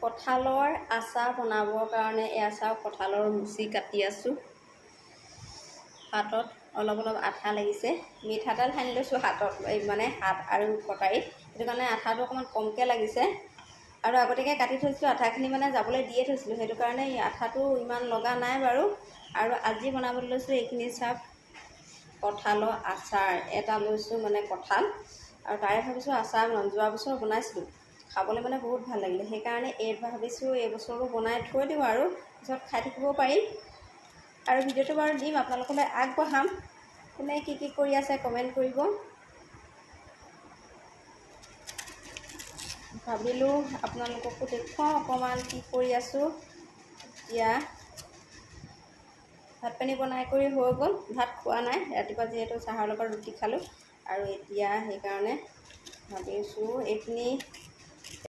কঁঠালৰ আচাৰ বনাবৰ কাৰণে এয়া চাওক কঁঠালৰ মুচি কাটি আছোঁ। হাতত অলপ আঠা লাগিছে, মিঠাতেল সানি লৈছোঁ হাতত, মানে হাত আৰু কটাৰীত, সেইটো কাৰণে আঠাটো অকণমান কমকৈ লাগিছে। আৰু আগতীয়াকৈ কাটি থৈছিলোঁ, আঠাখিনি মানে যাবলৈ দিয়ে থৈছিলোঁ, সেইটো কাৰণে আঠাটো ইমান লগা নাই বাৰু। আৰু আজি বনাবলৈ লৈছোঁ এইখিনি চাওক কঁঠালৰ আচাৰ। এটা লৈছোঁ মানে কঁঠাল, আৰু তাৰে ভাবিছোঁ আচাৰ বনাম। যোৱা বছৰ বনাইছিলোঁ, খাবলৈ মানে বহুত ভাল লাগিলে, সেইকাৰণে এইবাৰ ভাবিছোঁ এইবছৰো বনাই থৈ দিওঁ আৰু পিছত খাই থাকিব পাৰিম। আৰু ভিডিঅ'টো বাৰু দিম, আপোনালোকলৈ আগবঢ়াম। কোনে কি কৰি আছে কমেণ্ট কৰিব। ভাবিলোঁ আপোনালোককো দেখুৱাওঁ অকণমান কি কৰি আছোঁ। এতিয়া ভাত পানী বনাই কৰি হৈ গ'ল, ভাত খোৱা নাই, ৰাতিপুৱা যিহেতু চাহৰ লগত ৰুটি খালোঁ। আৰু এতিয়া সেইকাৰণে ভাবিছোঁ এইখিনি